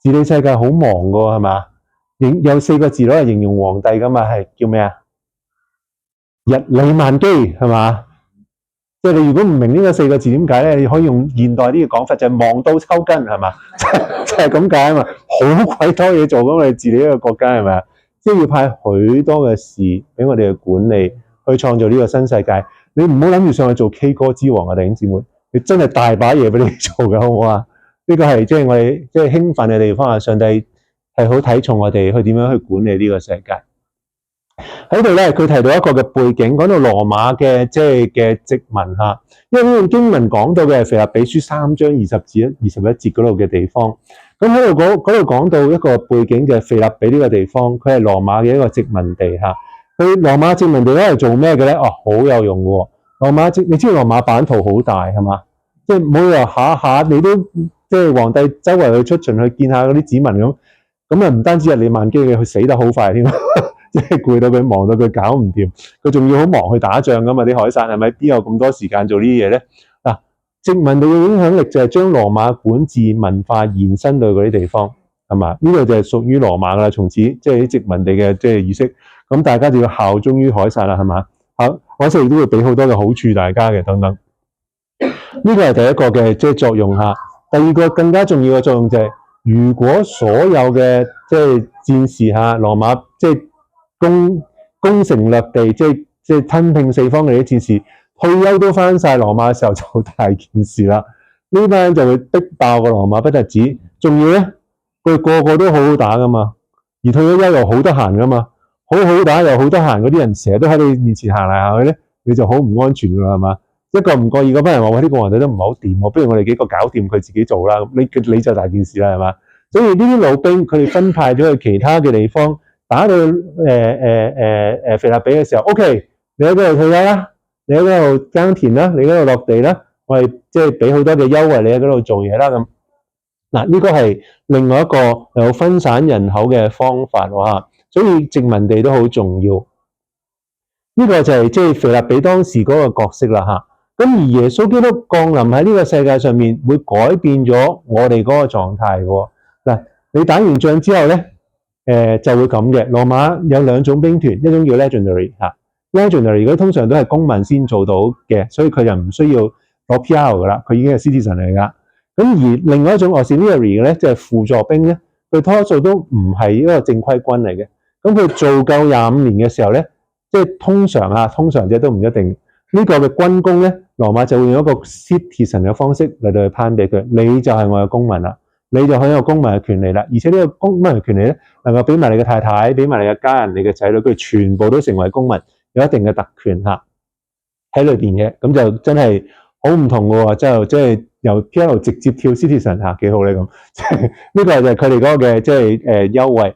治理世界好忙㗎係嘛？有4個字攞嚟形容皇帝噶嘛，係叫咩啊？日理萬機係嘛？即係你如果唔明呢個4個字點解咧，你可以用現代啲嘅講法，就係忙到抽筋係嘛？就係咁解啊嘛，好鬼多嘢做咁，我哋治理一個國家係咪啊？即係要派許多嘅事俾我哋去管理，去創造呢個新世界。你唔好諗住上去做 K 歌之王啊，弟兄姊妹，你真係大把嘢俾你做嘅，好唔好啊？呢個係即係我哋即係興奮嘅地方啊！上帝係好睇重我哋去點樣去管理呢個世界。喺度咧，佢提到一個嘅背景，講到羅馬嘅即係嘅殖民嚇，因為呢個經文講到嘅係腓立比書3章20至21節嗰度嘅地方。咁喺度嗰度講到一個背景嘅腓立比呢個地方，佢係羅馬嘅一個殖民地嚇。佢羅馬殖民地攞嚟做咩嘅咧？哦，好有用嘅喎。羅馬你知道羅馬版圖好大係嘛？即係唔好話下下你都即係皇帝周圍去出巡去見下嗰啲子民咁啊，唔單止日理萬機嘅，佢死得好快添。即係攰到佢忙到佢搞唔掂，佢仲要好忙去打仗噶嘛？啲凱撒係咪？邊有咁多時間做呢啲嘢咧？嗱，殖民地嘅影響力就係將羅馬管治文化延伸到嗰啲地方，係嘛？呢個就係屬於羅馬噶啦，從此即係啲殖民地嘅即係意識，咁大家就要效忠於凱撒啦，係嘛？凱撒亦都會俾好多嘅好處大家嘅等等。呢個係第一個嘅即係作用嚇。第二個更加重要嘅作用就係，如果所有嘅即係戰士嚇羅馬即係攻城略地，即係吞併四方嘅啲戰士退休都翻晒羅馬嘅時候，就大件事啦。呢班就會逼爆個羅馬不特止，仲要咧佢個個都好好打噶嘛，而退咗休又好得閒噶嘛，好好打又好得閒嗰啲人成日都喺你面前行嚟行去咧，你就好唔安全噶啦，係嘛？一個唔覺意嗰班人話：喂，呢個皇帝都唔係好掂喎，不如我哋幾個搞掂佢自己做啦。你就大件事啦，係嘛？所以呢啲老兵佢哋分派咗去其他嘅地方。打到腓立比嘅時候 ，OK， 你喺嗰度退休啦，你喺嗰度耕田啦，你喺嗰度落地啦，我哋即係俾好多嘅優惠你喺嗰度做嘢啦咁。嗱，呢個係另外一個有分散人口嘅方法喎，所以殖民地都好重要。呢個就係即係腓立比當時嗰個角色啦嚇。咁而耶穌基督降臨喺呢個世界上面，會改變咗我哋嗰個狀態嘅。嗱，你打完仗之後咧。就會咁嘅。羅馬有2種兵團，一種叫 legendary 嚇 ，legendary 嗰啲通常都係公民先做到嘅，所以佢就唔需要攞 PR 噶啦，佢已經係 citizen 嚟噶。咁而另外一種 auxiliary 嘅咧，即係輔助兵咧，佢多數都唔係一個正規軍嚟嘅。咁佢做夠25年嘅時候咧，即係通常啫都唔一定。呢個嘅軍功咧，羅馬就會用一個 citizen 嘅方式嚟到去頒俾佢，你就係我嘅公民啦。你就享有公民嘅權利啦，而且呢個公民嘅權利咧，能夠俾埋你嘅太太，俾埋你嘅家人、你嘅仔女，佢全部都成為公民，有一定嘅特權嚇喺裏邊嘅，咁就真係好唔同嘅喎，即係由 PL 直接跳 citizen 嚇，幾好咧咁。呢個就係佢哋嗰個嘅即係優惠。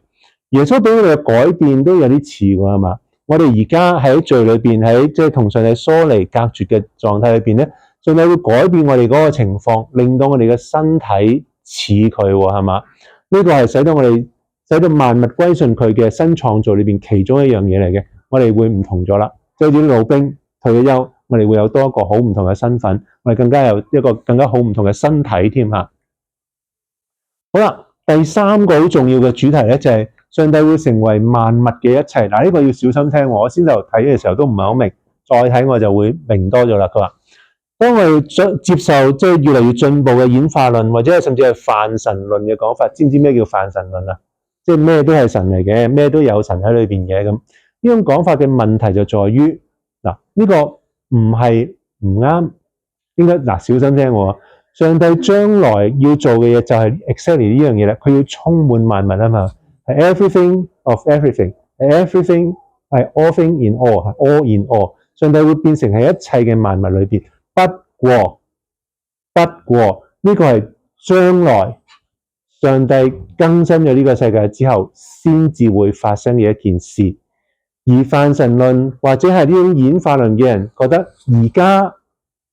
耶穌俾我哋嘅改變都有啲似喎，係嘛？我哋而家喺罪裏邊，喺即係同上帝疏離隔絕嘅狀態裏邊咧，上帝會改變我哋嗰個情況，令到我哋嘅身體似佢喎，係嘛？呢個係使到萬物歸順佢嘅新創造裏邊其中一樣嘢嚟嘅。我哋會唔同咗啦，即係啲老兵退咗休，我哋會有多一個好唔同嘅身份，我哋更加有一個更加好唔同嘅身體添嚇。好啦，第3個好重要嘅主題咧，就係上帝會成為萬物嘅一切。嗱，呢個要小心聽，我先就睇嘅時候都唔係好明，再睇我就會明多咗啦。佢話，當我哋接受即係越嚟越進步嘅演化論，或者係甚至係泛神論嘅講法，知唔知咩叫泛神論啊？即係咩都係神嚟嘅，咩都有神喺裏邊嘅咁。呢種講法嘅問題就在於嗱，呢個唔係唔啱，應該嗱小心聽我。上帝將來要做嘅嘢就係 exactly 呢樣嘢啦，佢要充滿萬物啊嘛，係 everything of everything， 係 everything 係 all thing in all， all in all。上帝會變成喺一切嘅萬物裏邊。不過呢個係將來上帝更新咗呢個世界之後先至會發生嘅一件事。而泛神論或者係呢種演化論嘅人覺得而家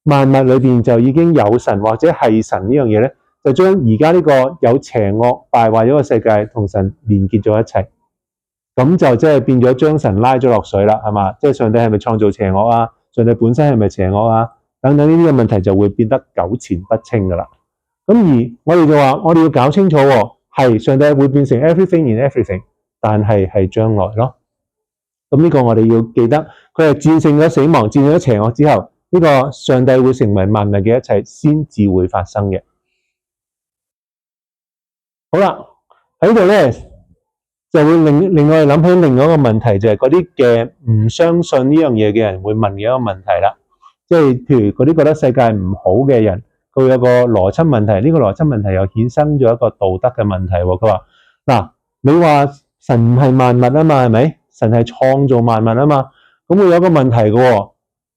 萬物裏邊就已經有神或者係神呢樣嘢咧，就將而家呢個有邪惡敗壞咗嘅世界同神連結咗一齊，咁就即係變咗將神拉咗落水啦，係嘛？即係上帝係咪創造邪惡啊？上帝本身係咪邪惡啊？等等呢啲嘅問題就會變得糾纏不清噶啦。咁而我哋就話，我哋要搞清楚，係上帝會變成 everything in everything，但係將來咯。咁呢個我哋要記得，佢係戰勝咗死亡，戰勝咗邪惡之後，呢個上帝會成為萬物嘅一切，先至會發生嘅。好啦，喺度咧就會令我哋諗起另外一個問題，就係嗰啲嘅唔相信呢樣嘢嘅人會問嘅一個問題啦。即係譬如嗰啲覺得世界唔好嘅人，佢會有個邏輯問題，呢個邏輯問題又衍生咗一個道德嘅問題喎。佢話嗱，你話神唔係萬物啊嘛，係咪？神係創造萬物啊嘛，咁會有一個問題嘅喎。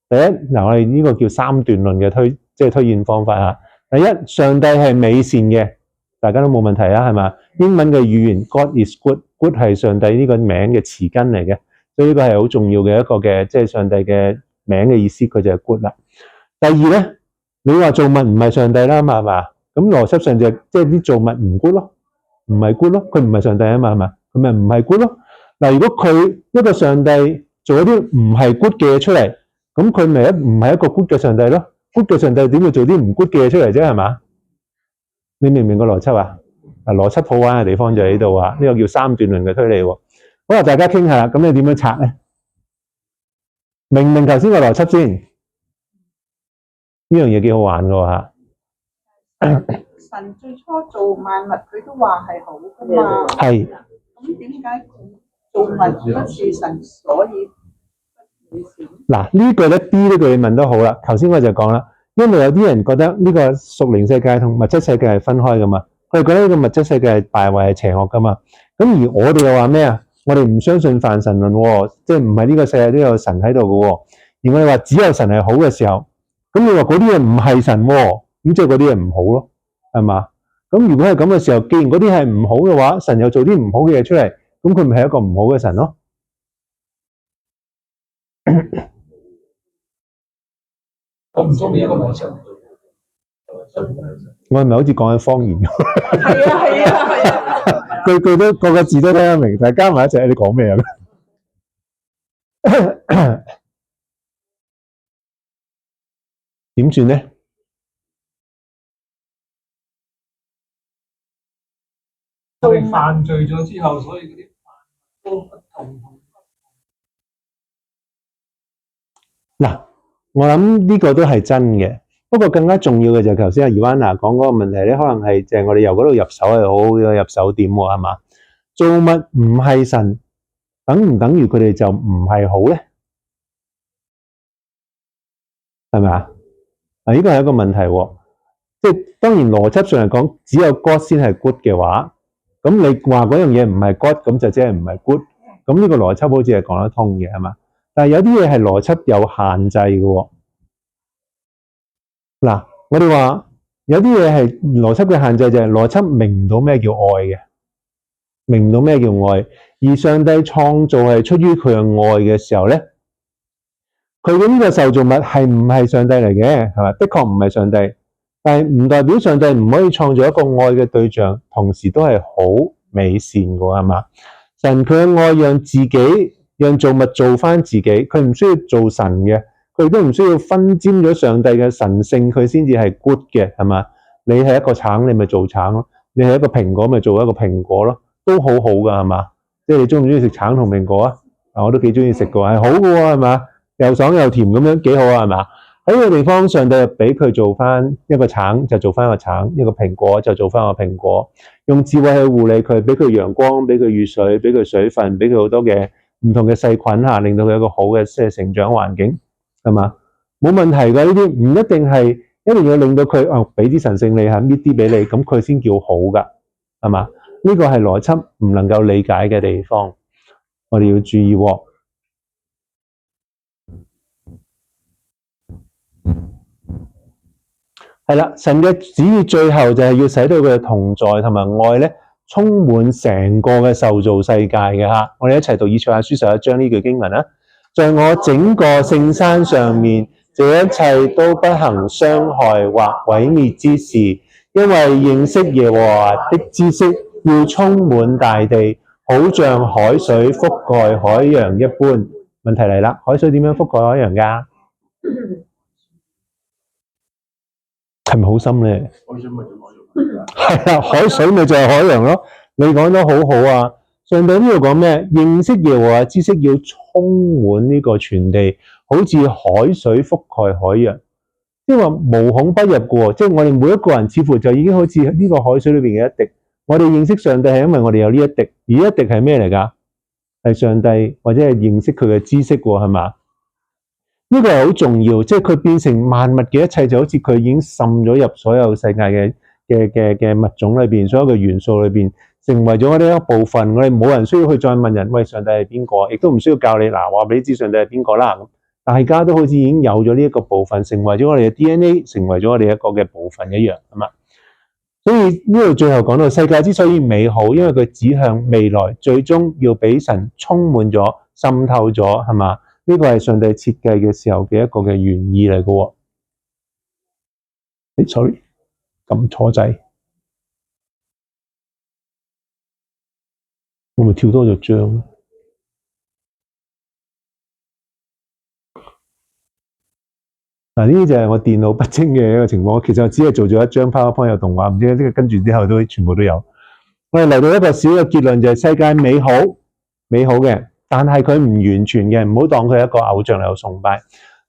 第一，嗱，我哋呢個叫三段論嘅推演方法啊。第一，上帝係美善嘅，大家都冇問題啊，係嘛？英文嘅語言 God is good，good 係上帝呢個名嘅詞根嚟嘅，所以呢個係好重要嘅一個嘅，即係上帝嘅名嘅意思，佢就係 good 啦。第二咧，你話造物唔係上帝啦嘛，係嘛？咁邏輯上就即係啲造物唔 good 咯，唔係 good 咯，佢唔係上帝啊嘛，係嘛？佢咪唔係 good 咯？嗱，如果佢一個上帝做一啲唔係 good 嘅嘢出嚟，咁佢咪唔係一個 good 嘅上帝咯 ？good 嘅上帝點會做啲唔 good 嘅嘢出嚟啫？係嘛？你明唔明個邏輯啊？嗱，邏輯好玩嘅地方就喺呢度啊！呢個叫三段論嘅推理喎。好啦，大家傾下，咁你點樣拆咧？明唔明頭先個邏輯先？呢樣嘢幾好玩㗎嚇！神最初造萬物，佢都話係好㗎嘛。係。咁點解造物不是神，所以不會善？嗱，呢句咧 B 呢句你問得好啦。頭先我就講啦，因為有啲人覺得呢個屬靈世界同物質世界係分開㗎嘛，佢哋覺得呢個物質世界係敗壞係邪惡㗎嘛。咁而我哋又話咩啊？我哋唔相信泛神論喎，即係唔係呢個世界都有神喺度嘅喎。而我哋話只有神係好嘅時候，咁你話嗰啲嘢唔係神喎，咁即係嗰啲嘢唔好咯，係嘛？咁如果係咁嘅時候，既然嗰啲係唔好嘅話，神又做啲唔好嘅嘢出嚟，咁佢咪係一個唔好嘅神咯？我唔中意一個網上，我係咪好似講緊方言咁？係啊，句句都個個字都聽得明，但係加埋一齊，你講咩啊？點算咧？我哋犯罪咗之後，所以嗰啲都不同。嗱，我諗呢個都係真嘅，不過更加重要嘅就係頭先阿Ivana講嗰個問題咧，可能係就係我哋由嗰度入手係好嘅入手點喎，係嘛？造物唔係神，等唔等於佢哋就唔係好咧？係咪啊？嗱，呢個係一個問題喎。即係當然邏輯上嚟講，只有 God 先係 good 嘅話，咁你話嗰樣嘢唔係 God，咁就即係唔係 good。咁呢個邏輯好似係講得通嘅，係嘛？但係有啲嘢係邏輯有限制嘅喎。嗱，我哋話有啲嘢係邏輯嘅限制，就係邏輯明唔到咩叫愛嘅，明唔到咩叫愛。而上帝創造係出於佢嘅愛嘅時候咧，佢嘅呢個受造物係唔係上帝嚟嘅？係嘛？的確唔係上帝，但係唔代表上帝唔可以創造一個愛嘅對象，同時都係好美善嘅，係嘛？神佢嘅愛讓自己讓造物做返自己，佢唔需要做神嘅，佢亦都唔需要分沾咗上帝嘅神性，佢先至係 good 嘅，係嘛？你係一個橙，你咪做橙咯；你係一個蘋果，咪做一個蘋果咯，都好好㗎，係嘛？即係你中唔中意食橙同蘋果啊？我都幾中意食嘅，係好嘅喎，係嘛？又爽又甜咁樣，幾好啊，係嘛？喺呢個地方，上帝就俾佢做翻一個橙，就做翻個橙；一個蘋果就做翻個蘋果。用智慧去護理佢，俾佢陽光，俾佢雨水，俾佢水分，俾佢好多嘅唔同嘅細菌嚇，令到佢有一個好嘅即係成長環境，係嘛？冇問題嘅，呢啲唔一定係一定要令到佢俾啲神聖你嚇，搣啲俾你，咁佢先叫好㗎，係嘛？呢個係邏輯唔能夠理解嘅地方，我哋要注意喎。係啦，神嘅旨意最後就係要使到佢嘅同在同埋愛咧，充滿成個嘅受造世界嘅嚇。我哋一齊讀以賽亞書11章呢句經文啦。在我整個聖山上面，這一切都不行傷害或毀滅之事，因為認識耶和華的知識要充滿大地，好像海水覆蓋海洋一般。問題嚟啦，海水點樣覆蓋海洋㗎？係咪好深咧？係啊，海水咪就係海洋咯。你講得好好啊！上帝呢度講咩？認識耶和華知識要充滿呢個全地，好似海水覆蓋海洋，即係話無孔不入嘅喎。即係我哋每一個人似乎就已經好似呢個海水裏邊嘅一滴。我哋認識上帝係因為我哋有呢一滴，而一滴係咩嚟㗎？係上帝或者係認識佢嘅知識喎，係嘛？呢個係好重要，即係佢變成萬物嘅一切，就好似佢已經滲咗入所有世界嘅物種裏邊，所有嘅元素裏邊，成為咗我哋一部分。我哋冇人需要去再問人，喂，上帝係邊個？亦都唔需要教你嗱，話俾你知上帝係邊個啦。大家都好似已經有咗呢一個部分，成為咗我哋嘅 DNA， 成為咗我哋一個嘅部分一樣，係嘛？所以呢度最後講到世界之所以美好，因為佢指向未來，最終要俾神充滿咗、滲透咗，係嘛？呢個係上帝設計嘅時候嘅一個嘅原意嚟嘅喎。sorry， 撳錯掣，我咪跳多咗張。嗱，呢啲就係我電腦不精嘅一個情況。其實我只係做咗一張 PowerPoint 有動畫，唔知呢個跟住之後都全部都有。我哋嚟到一個小嘅結論，就係世界美好嘅，但係佢唔完全嘅，唔好當佢係一個偶像嚟到崇拜。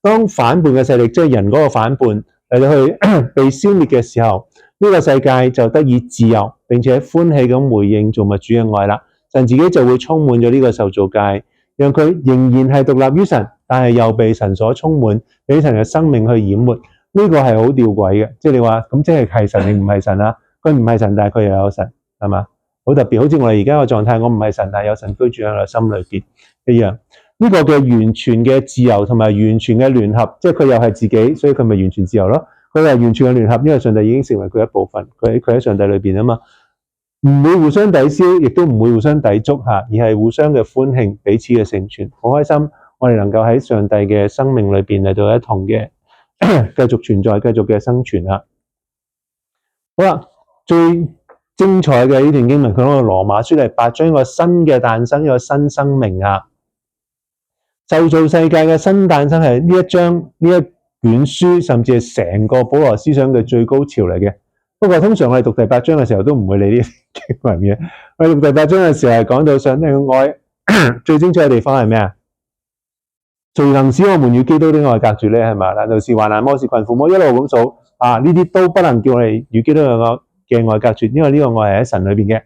當反叛嘅勢力，即係人嗰個反叛嚟到去被消滅嘅時候，呢個世界就得以自由，並且歡喜咁回應造物主嘅愛啦。神自己就會充滿咗呢個受造界，讓佢仍然係獨立於神，但係又被神所充滿，俾神嘅生命去淹沒。呢個係好吊詭嘅，即係你話咁，即係神定唔係神啊？佢唔係神，但係佢又有神，係嘛？好特別，好似我哋而家個狀態，我唔係神，但係有神居住喺我心裏邊一樣。呢個嘅完全嘅自由同埋完全嘅聯合，即係佢又係自己，所以佢咪完全自由咯。佢係完全嘅聯合，因為上帝已經成為佢一部分，佢喺上帝裏邊啊嘛，唔會互相抵消，亦都唔會互相抵觸嚇，而係互相嘅歡慶，彼此嘅成全，好開心。我哋能夠喺上帝嘅生命裏邊嚟到一同嘅繼續存在，繼續嘅生存啊！好啦，最精彩嘅呢段經文，佢講到羅馬書第8章一個新嘅誕生，一個新生命啊！受造世界嘅新誕生係呢一章呢一卷書，甚至係成個保羅思想嘅最高潮嚟嘅。不過通常我哋讀第8章嘅時候都唔會理呢啲經文嘅。我哋讀第8章嘅時候係講到上帝嘅愛最精彩嘅地方係咩啊？誰能使我們與基督的愛隔絕呢？係嘛？難道是患難麼？是困苦麼？一路咁數啊！呢啲都不能叫我哋與基督嘅愛隔絕，因為呢個愛係喺神裏邊嘅，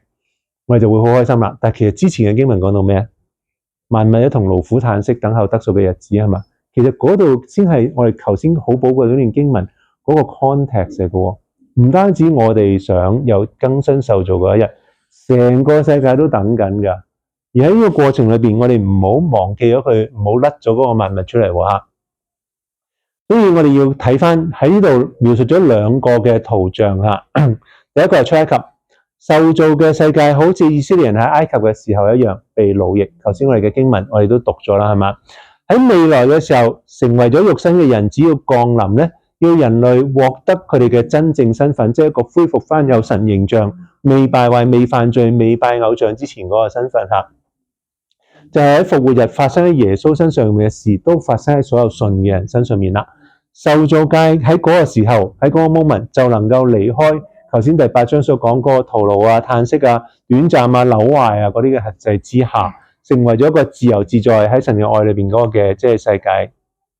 我哋就會好開心啦。但係其實之前嘅經文講到咩啊？萬物一同勞苦嘆息，等候得贖嘅日子，係嘛？其實嗰度先係我哋頭先好寶貴嗰段經文嗰個 context 嚟嘅喎。唔單止我哋想有更新受造嗰一日，成個世界都等緊㗎。而喺呢個過程裏邊，我哋唔好忘記咗佢，唔好甩咗嗰個萬物出嚟喎嚇。所以我哋要睇翻喺呢度描述咗兩個嘅圖像嚇。第一個係出埃及受造嘅世界，好似以色列人喺埃及嘅時候一樣被奴役。頭先我哋嘅經文我哋都讀咗啦，係嘛？喺未來嘅時候，成為咗肉身嘅人，只要降臨咧，要人類獲得佢哋嘅真正身份，即係一個恢復翻有神形象、未敗壞、未犯罪、未拜偶像之前嗰個身份嚇。就係喺復活日發生喺耶穌身上面嘅事，都發生喺所有信嘅人身上面啦。受造界喺嗰個時候，喺嗰個 moment 就能夠離開頭先第8章所講嗰個徒勞啊、嘆息啊、短暫啊、朽壞啊嗰啲嘅轄制之下，成為咗一個自由自在喺神嘅愛裏邊嗰個嘅即係世界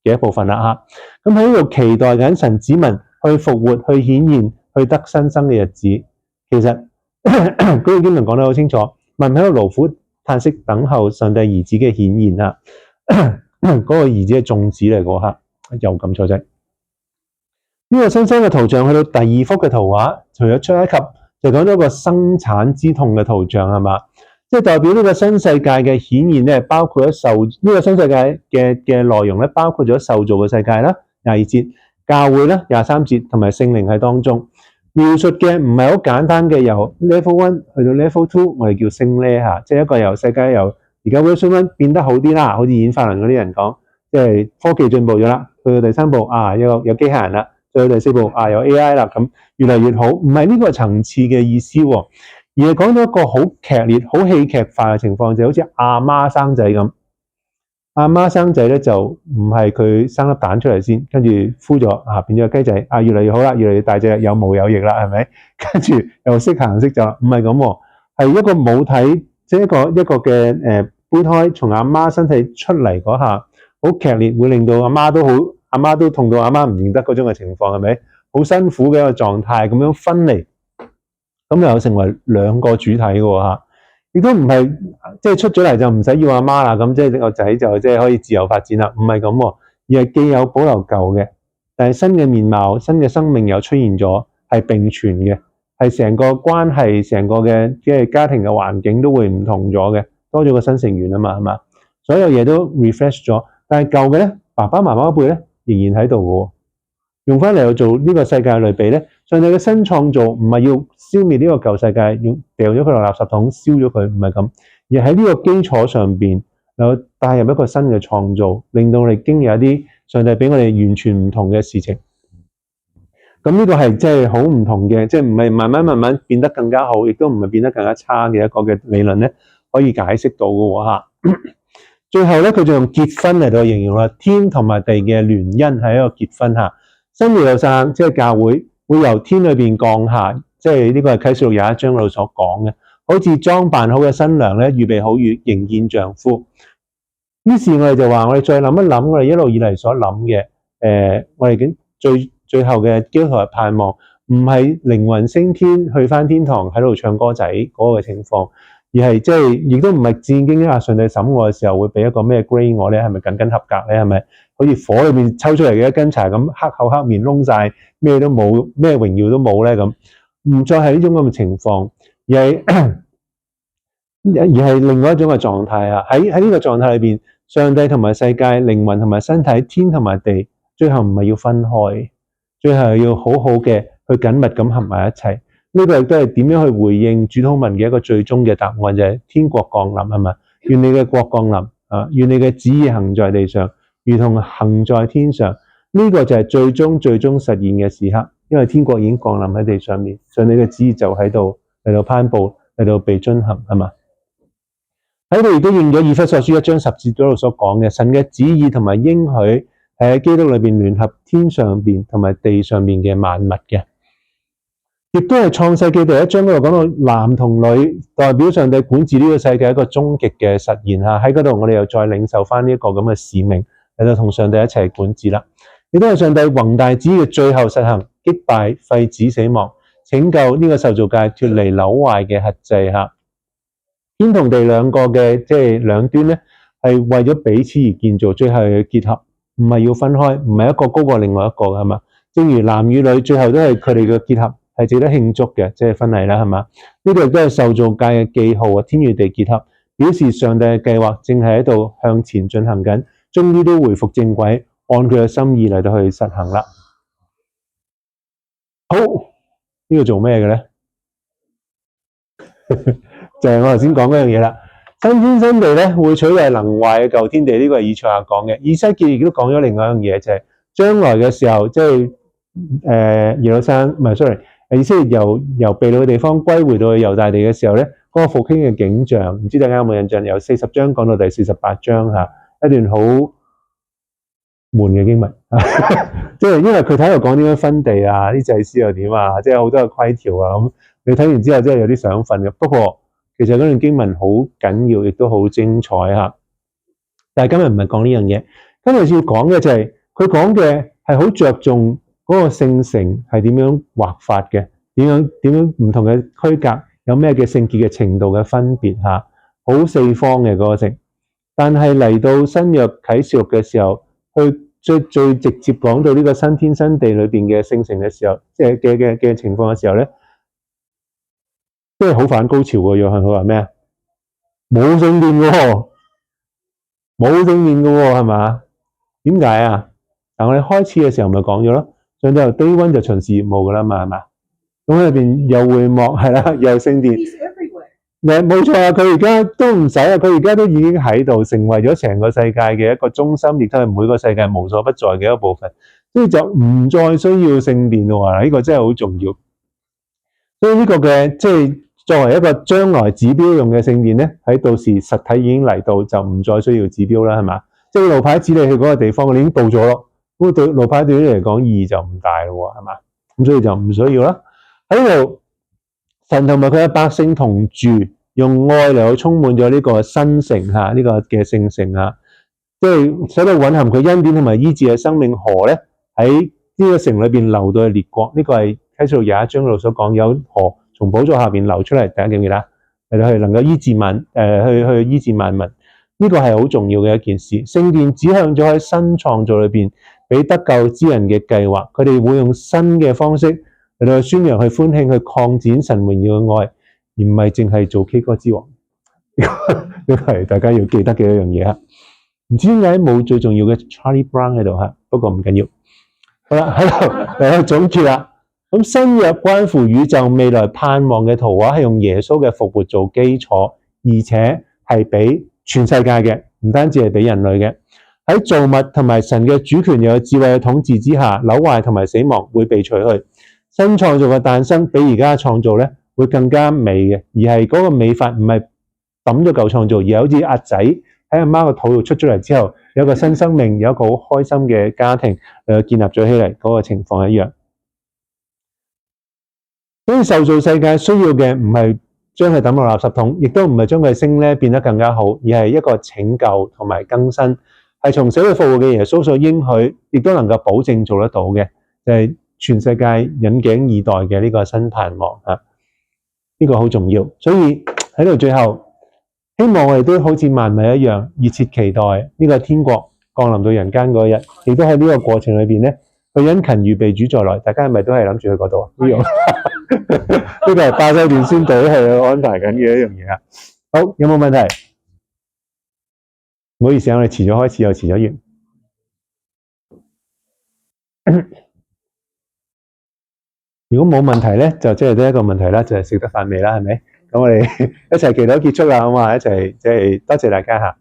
嘅一部分啦嚇。咁喺呢度期待緊神子民去復活、去顯現、去得新生嘅日子。其實嗰個經文講得好清楚，民喺度勞苦嘆息等候上帝兒子嘅顯現啦，嗰個兒子係眾子嚟嗰刻，又撳錯掣。呢個新生嘅圖像去到第2幅嘅圖畫，除咗出埃及，就講咗一個生產之痛嘅圖像係嘛？即係代表呢個新世界嘅顯現咧，包括咗呢個新世界嘅內容咧，包括咗受造嘅世界啦，22節教會啦，23節同埋聖靈喺當中。描述嘅唔係好簡單嘅，由 level 1去到 level 2，我哋叫升 level 嚇，即係一個由世界由而家 version 1變得好啲啦，好似演化論嗰啲人講，即係科技進步咗啦，去到第3步啊有機械人啦，去到第4步啊有 AI 啦，咁越嚟越好，唔係呢個層次嘅意思喎，而係講到一個好劇烈、好戲劇化嘅情況，就好似阿媽生仔咁。阿媽生仔咧就唔係佢生粒蛋出嚟先，跟住孵咗啊變咗雞仔啊，越嚟越好啦，越嚟越大隻，有毛有翼啦，係咪？跟住又識行識走，唔係咁喎，係一個母體即係一個嘅胚胎從阿媽身體出嚟嗰下，好劇烈，會令到阿媽都痛到阿媽唔認得嗰種嘅情況，係咪？好辛苦嘅一個狀態，咁樣分離，咁又成為兩個主體嘅喎嚇。亦都唔係即係出咗嚟就唔使要阿媽啦，咁即係個仔就即係可以自由發展啦，唔係咁喎，而係既有保留舊嘅，但係新嘅面貌、新嘅生命又出現咗，係並存嘅，係成個關係、成個嘅即係家庭嘅環境都會唔同咗嘅，多咗個新成員啊嘛，係嘛？所有嘢都 refresh 咗，但係舊嘅咧，爸爸媽媽嗰輩咧仍然喺度嘅喎。用翻嚟去做呢個世界類比咧，上帝嘅新創造唔係要消滅呢個舊世界，要掉咗佢落垃圾桶燒咗佢，唔係咁，而喺呢個基礎上邊，然後帶入一個新嘅創造，令到我哋經歷一啲上帝俾我哋完全唔同嘅事情。咁呢個係即係好唔同嘅，即係唔係慢慢變得更加好，亦都唔係變得更加差嘅一個嘅理論咧，可以解釋到嘅喎嚇。最後咧，佢就用結婚嚟到形容啦，天同埋地嘅聯姻係一個結婚嚇。新耶路撒冷即係教會會由天裏邊降下，即係呢個係啟示錄21章嗰度所講嘅，好似裝扮好嘅新娘咧，預備好與迎見丈夫。於是我哋就話，我哋再諗一諗，我哋一路以嚟所諗嘅，我哋已經最後嘅基督徒嘅盼望，唔係靈魂升天去返天堂喺度唱歌仔嗰個情況，而係即係亦都唔係戰兢啊！上帝審我嘅時候會俾一個咩 grade 我咧？係咪僅僅合格咧？係咪好似火裏面抽出嚟嘅一根柴咁黑口黑面燶晒，咩都冇，咩榮耀都冇咧？咁唔再係呢種咁嘅情況，而係另外一種嘅狀態啊！喺呢個狀態裏邊，上帝同埋世界、靈魂同埋身體、天同埋地，最後唔係要分開，最後係要好好嘅去緊密咁合埋一齊。呢個亦都係點樣去回應主禱文嘅一個最終嘅答案，就係天國降臨，係咪？願你嘅國降臨啊！願你嘅旨意行在地上，如同行在天上。呢個就係最終實現嘅時刻，因為天國已經降臨喺地上面，上帝嘅旨意就喺度嚟到頒布，嚟到被遵行，係嘛？喺度亦都應咗以弗所書1章10節嗰度所講嘅，神嘅旨意同埋應許係喺基督裏邊聯合天上邊同埋地上邊嘅萬物嘅。亦都係創世記第1章嗰度講到男同女代表上帝管治呢個世界一個終極嘅實現嚇，喺嗰度我哋又再領受翻呢一個咁嘅使命嚟到同上帝一齊管治啦。亦都係上帝宏大旨意嘅最後實行，擊敗廢止死亡，拯救呢個受造界脫離朽壞嘅轄制嚇。天同地兩個嘅即係兩端咧，係為咗彼此而建造，最後嘅結合，唔係要分開，唔係一個高過另外一個係嘛？正如男與女最後都係佢哋嘅結合。係值得慶祝嘅，即係婚禮啦，係嘛？呢個亦都係受造界嘅記號啊！天與地結合，表示上帝嘅計劃正係喺度向前進行緊，終於都回復正軌，按佢嘅心意嚟到去實行啦。好，呢個做咩嘅咧？就係我頭先講嗰樣嘢啦。新天新地咧會取代能壞嘅舊天地，呢個係以賽亞講嘅。以西結亦都講咗另外一樣嘢，就係將來嘅時候，即係耶路撒冷唔係 sorry。以色列由被擄嘅地方歸回到去猶大地嘅時候咧，嗰個復興嘅景象，唔知大家有冇印象？由40章講到第48章嚇，一段好悶嘅經文，即係因為佢睇度講點樣分地啊，啲祭司又點啊，即係好多嘅規條啊咁。你睇完之後真係有啲想瞓嘅。不過其實嗰段經文好緊要，亦都好精彩嚇。但係今日唔係講呢樣嘢，今日要講嘅就係佢講嘅係好着重。嗰個聖城係點樣劃法嘅？點樣唔同嘅區隔？有咩嘅聖潔嘅程度嘅分別嚇？好四方嘅嗰個城，但係嚟到新約啟示錄嘅時候，去最直接講到呢個新天新地裏邊嘅聖城嘅時候，即係嘅情況嘅時候咧，都係好反高潮嘅。約翰佢話咩啊？冇聖殿嘅喎，冇聖殿嘅喎，係嘛？點解啊？嗱，我哋開始嘅時候咪講咗咯。上帝由 day one 就巡視業務噶啦嘛，係嘛？咁裏邊有會幕係啦，有聖殿。冇錯啊！佢而家都唔使啊，佢而家都已經喺度，成為咗成個世界嘅一個中心，亦都係每個世界無所不在嘅一部分。所以就唔再需要聖殿咯喎！呢個真係好重要。所以呢個嘅即係作為一個將來指標用嘅聖殿咧，喺到時實體已經嚟到，就唔再需要指標啦，係嘛？即係路牌指你去嗰個地方，你已經到咗咯。咁對路牌對於你嚟講意義就唔大咯喎，係嘛？咁所以就唔需要啦。喺度神同埋佢嘅百姓同住，用愛嚟去充滿咗呢個新城嚇，呢個嘅聖城嚇，即係使到蘊含佢恩典同埋醫治嘅生命河咧，喺呢個城裏邊流到去列國。呢個係啟示錄21章嗰度所講，有河從寶座下邊流出嚟，大家記唔記得？嚟到去能夠醫治去醫治萬民。呢個係好重要嘅一件事。聖殿指向咗喺新創造裏邊俾得救之人嘅計劃，佢哋會用新嘅方式嚟到去宣揚、去歡慶、去擴展神榮耀嘅愛，而唔係淨係做 K 歌之王。呢個係大家要記得嘅一樣嘢嚇。唔知點解冇最重要嘅 Charlie Brown 喺度嚇，不過唔緊要。好啦，喺度嚟去總結啦。咁新約關乎宇宙未來盼望嘅圖畫係用耶穌嘅復活做基礎，而且係俾全世界嘅，唔單止係俾人類嘅。喺造物同埋神嘅主權又有智慧嘅統治之下，朽壞同埋死亡會被除去。新創造嘅誕生比而家嘅創造咧會更加美嘅，而係嗰個美法唔係抌咗舊創造，而係好似阿仔喺阿媽個肚度出咗嚟之後，有一個新生命，有一個好開心嘅家庭建立咗起嚟嗰個情況一樣。所以受造世界需要嘅唔係將佢抌落垃圾桶，亦都唔係將佢升咧變得更加好，而係一個拯救同埋更新，係從死裏復活嘅耶穌所應許，亦都能夠保證做得到嘅，就係全世界引頸以待嘅呢個新盼望啊！呢個好重要，所以喺度最後，希望我哋都好似萬米一樣，熱切期待呢個天國降臨到人間嗰日，亦都喺呢個過程裏邊咧，去殷勤預備主再來。大家係咪都係諗住去嗰度啊？呢樣呢個係巴西電先隊係安排緊嘅一樣嘢啊！好，有冇問題？唔好意思，我哋遲咗開始又遲咗完。如果冇問題咧，就即係得一個問題啦，就係食得飯未啦，係咪？咁我哋一齊祈禱結束啦，好嘛？一齊即係多謝大家嚇。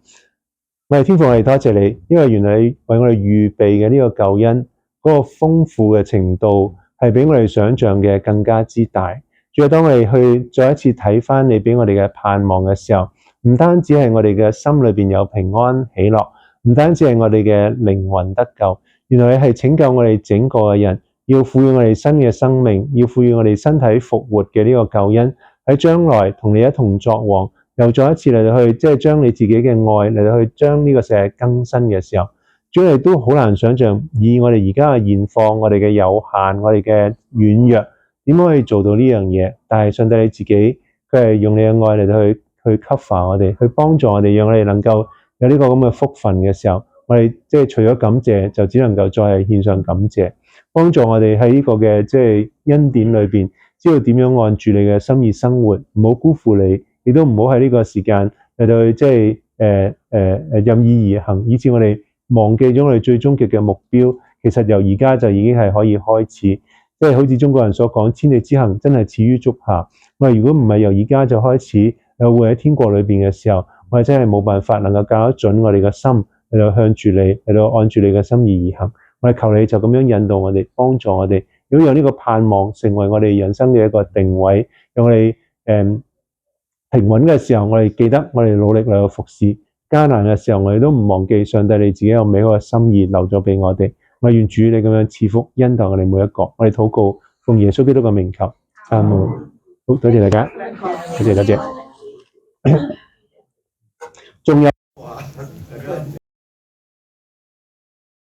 我哋天父，我哋多謝你，因為原來你為我哋預備嘅呢個救恩嗰個豐富嘅程度，係比我哋想象嘅更加之大。主要當我哋去再一次睇翻你俾我哋嘅盼望嘅時候，唔單止係我哋嘅心裏邊有平安喜樂，唔單止係我哋嘅靈魂得救，原來你係拯救我哋整個嘅人。要賦予我哋新嘅生命，要賦予我哋身體復活嘅呢個救恩，喺將來同你一同作王，又再一次嚟到去即係將你自己嘅愛嚟到去將呢個世界更新嘅時候，主要你都好難想象，以我哋而家嘅現況，我哋嘅有限，我哋嘅軟弱，點樣可以做到呢樣嘢？但係上帝你自己，佢係用你嘅愛嚟到去 cover 我哋，去幫助我哋，讓我哋能夠有呢個咁嘅福分嘅時候，我哋即係除咗感謝，就只能夠再係獻上感謝。幫助我哋喺呢個嘅即係恩典裏邊，知道點樣按住你嘅心意生活，唔好辜負你，亦都唔好喺呢個時間嚟到即係任意而行，以致我哋忘記咗我哋最終極嘅目標。其實由而家就已經係可以開始，即係好似中國人所講，千里之行真係始於足下。我哋如果唔係由而家就開始，會喺天國裏邊嘅時候，我哋真係冇辦法能夠教得準我哋嘅心嚟到向住你，嚟到按住你嘅心意而行。我哋求你就咁樣引導我哋，幫助我哋，如果有呢個盼望成為我哋人生嘅一個定位，讓我哋平穩嘅時候，我哋記得我哋努力嚟到服侍；艱難嘅時候，我哋都唔忘記上帝你自己有美好嘅心意留咗俾我哋。我願主你咁樣賜福恩待我哋每一個。我哋禱告奉耶穌基督嘅名求，阿門。好，多謝大家，多謝。仲有。